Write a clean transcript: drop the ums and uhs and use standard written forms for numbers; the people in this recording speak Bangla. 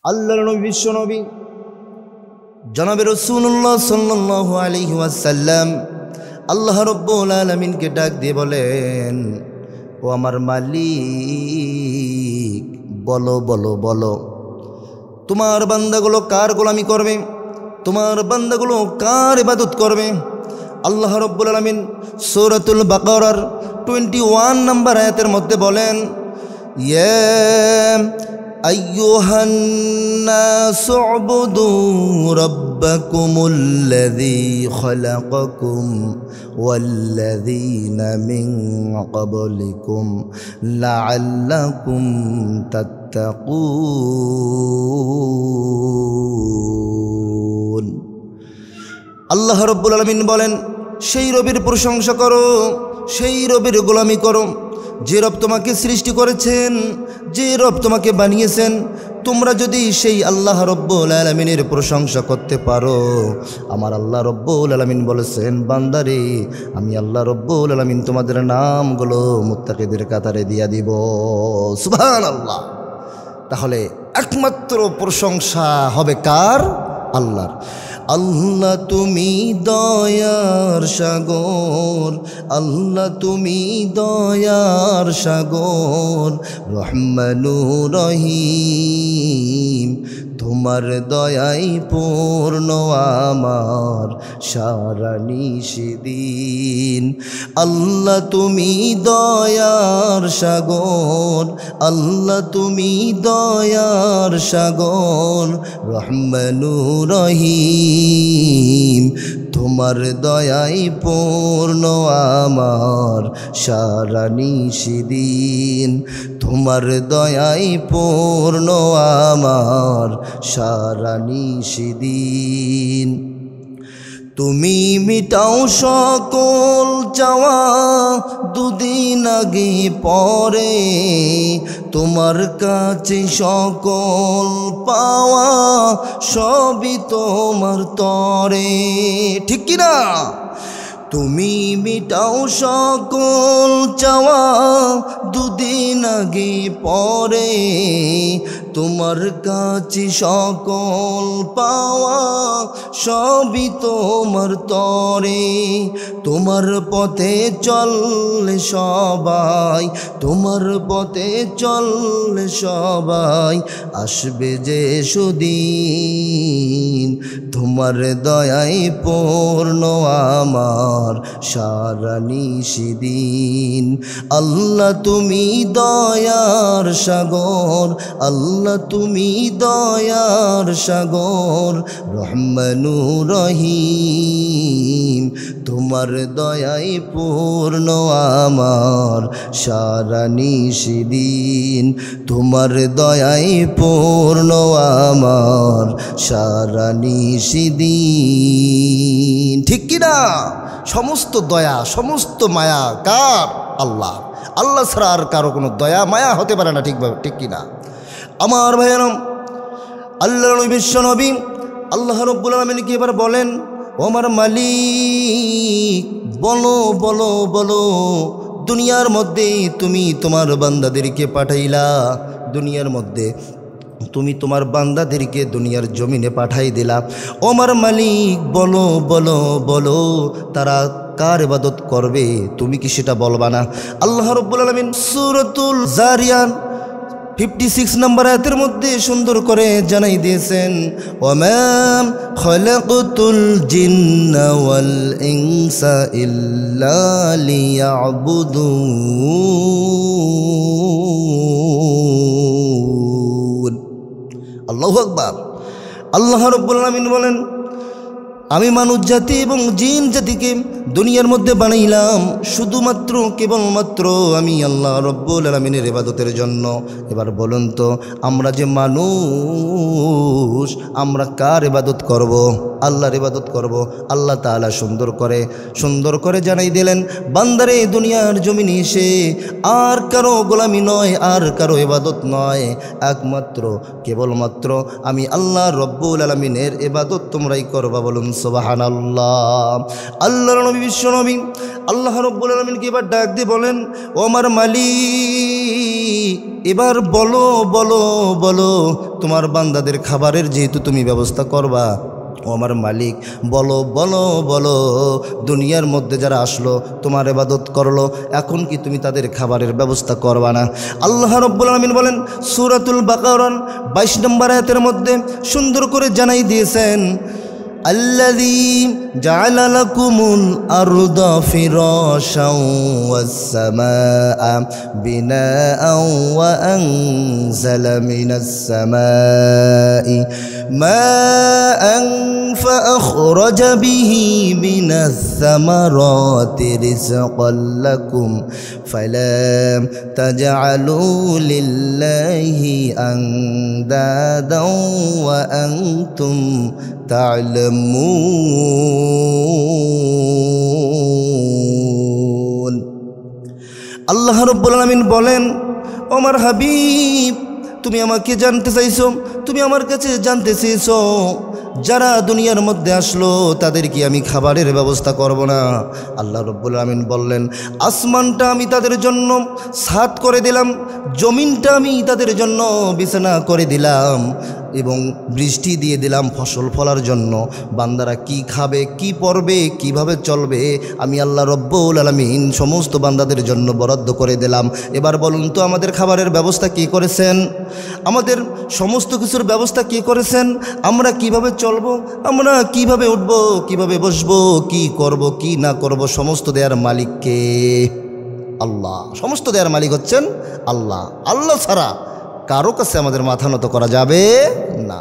আল্লাহর নবী বিশ্ব নবী জনাবে রাসূলুল্লাহ সাল্লাল্লাহু আলাইহি ওয়াসাল্লাম আল্লাহ রাব্বুল আলামিনকে ডাক দিয়ে বলেন, ও আমার মালিক, বলো বলো বলো তোমার বান্দাগুলো কার গোলামি করবে, তোমার বান্দাগুলো কার ইবাদত করবে। আল্লাহ রাব্বুল আলামিন সূরাতুল বাকারার 21 নম্বর আয়াতের মধ্যে বলেন, ইয়া আইয়ুহান নাস উবুদু রাব্বাকুমুল্লাযী খালাকাকুম ওয়াল্লাযীনা মিন ক্বাবলিকুম লাআল্লাকুম তাত্তাকুন। আল্লাহ রাব্বুল আলামিন বলেন, সেই রবের প্রশংসা করো, সেই রবের গোলামি করো যে রব তোমাকে সৃষ্টি করেছেন, যে রব তোমাকে বানিয়েছেন। তোমরা যদি সেই আল্লাহ রব্বুল আলামিনের প্রশংসা করতে পারো, আমার আল্লাহ রব্বুল আলামিন বলেছেন, বান্দারে আমি আল্লাহ রব্বুল আলামিন তোমাদের নামগুলো মুত্তাকিদের কাতারে দিয়া দিব। সুবহানাল্লাহ। তাহলে একমাত্র প্রশংসা হবে কার? আল্লাহর। আল্লাহ তুমি দয়ার সাগর, আল্লাহ তুমি দয়ার সাগর, রহমানুর রহিম, তোমার দয়াই পূর্ণ আমার সারা নিশিদিন। আল্লাহ তুমি দয়ার সাগর, আল্লাহ তুমি দয়ার সাগর, রহমানুর রহিম, তোমার দয়াই পূর্ণ আমার সারা নিশিদিন, তোমার দয়াই পূর্ণ আমার সারা নিশিদিন। তুমি মিটাও সকল চাওয়া দুদিন আগে পরে, তোমার কাছে সকল পাওয়া সবই তোমার তরে। ঠিক কিনা? তুমি মিটাও সকল চাওয়া দুদিন আগে পরে, তোমার কাছে সকল পাওয়া সবই তোমার তরে। তোমার পথে চললে সবাই, তোমার পথে চললে সবাই আসবে যে সুদিন, তোমার দয়াই পূর্ণ আমার সারা নিশিদিন। আল্লাহ তুমি দয়ার সাগর, আল্লাহ তুমি দয়ার সাগর, রহমানুর রহিম, তোমার দয়াই পূর্ণ আমার সারা নিশিদিন, তোমার দয়াই পূর্ণ আমার সারা নিশিদিন। ঠিক কিনা? সমস্ত দয়া সমস্ত মায়া কার? আল্লাহ। আল্লাহ ছাড়া আর কারো কোনো দয়া মায়া হতে পারে না। ঠিকভাবে ঠিক কিনা? আমার ভাইয়েরা, আল্লাহ নবী বিশ্ব নবী আল্লাহ রাব্বুল আলামিনকে এবার বলেন, ও আমার মালিক, বলো বলো বলো দুনিয়ার মধ্যে তুমি তোমার বান্দাদেরকে পাঠাইলা, দুনিয়ার মধ্যে তুমি তোমার বান্দাদেরকে দুনিয়ার জমিনে পাঠাই দিলা। ও আমার মালিক, বলো বলো বলো তারা কার ইবাদত করবে? তুমি কি সেটা বলবা না? আল্লাহ রাব্বুল আলামিন সূরাতুল যারিয়াত 56 নম্বর আয়াতের মধ্যে সুন্দর করে জানাই দিয়েছেন, ওয়া খালাকাতুল জিন্না ওয়াল ইনসা ইল্লা লিয়াবুদুন। আল্লাহু আকবার। আল্লাহ রাব্বুল আলামিন বলেন, আমি মানুষ জাতি এবং জিন জাতিকে দুনিয়ার মধ্যে বানাইলাম শুধুমাত্র কেবলমাত্র আমি আল্লাহ রাব্বুল আলামিনের ইবাদতের জন্য। এবার বলুন তো, আমরা যে মানুষ, আমরা কার ইবাদত করব? আল্লাহর ইবাদত করব। আল্লাহ তাআলা সুন্দর করে জানাই দিলেন, বান্দারে দুনিয়ার জমিনে এসে আর কারো গোলামি নয়, আর কারো ইবাদত নয়, একমাত্র কেবলমাত্র আমি আল্লাহ রাব্বুল আলামিনের ইবাদত তোমরাই করবা। বলুন সুবহানাল্লাহ। আল্লাহর নবী বিশ্ব নবী আল্লাহ রাব্বুল আলামিনকে এবার ডাক দিয়ে বলেন, ও আমার মালিক, এবার বলো বলো বলো তোমার বান্দাদের খাবারের যেহেতু তুমি ব্যবস্থা করবা, ও আমার মালিক, বলো বলো বলো, দুনিয়ার মধ্যে যারা আসলো তোমার ইবাদত করলো, এখন কি তুমি তাদের খাবারের ব্যবস্থা করবা না? আল্লাহ রাব্বুল আলামিন বলেন সূরাতুল বাকারার 22 নম্বর আয়াতের মধ্যে সুন্দর করে জানাই দিয়েছেন, الذي جعل لكم الأرض فراشا والسماء بناء وأنزل من السماء ماء فأخرج به من الثمرات رزقا لكم فلا تجعلوا لله أندادا وأنتم تعلمون। আল্লাহ রাব্বুল আলামিন বলেন, ওমর হাবিব, তুমি আমাকে জানতে চাইছো, তুমি আমার কাছে জানতে চেয়েছো যারা দুনিয়ার মধ্যে আসলো তাদের কি আমি খাবারের ব্যবস্থা করব না? আল্লাহ রাব্বুল আলামিন বললেন, আসমানটা আমি তাদের জন্য ছাদ করে দিলাম, জমিনটা আমি তাদের জন্য বিছানা করে দিলাম এবং বৃষ্টি দিয়ে দিলাম ফসল ফলার জন্য। বান্দারা কি খাবে, কি পরবে, কিভাবে চলবে, আমি আল্লাহ রাব্বুল আলামিন সমস্ত বান্দাদের জন্য বরাদ্দ করে দিলাম। এবার বলুন তো, আমাদের খাবারের ব্যবস্থা কি করেছেন? আমাদের সমস্ত কিছুর ব্যবস্থা কি করেছেন? আমরা কিভাবে চলবো, আমরা কিভাবে উঠব, কিভাবে বসবো, কি করব, কি না করব, সমস্ত দেয়ার মালিককে আল্লাহ। সমস্ত দেয়ার মালিক হচ্ছেন আল্লাহ। আল্লাহ ছাড়া কারো কাছে আমাদের মাথা নত করা যাবে না।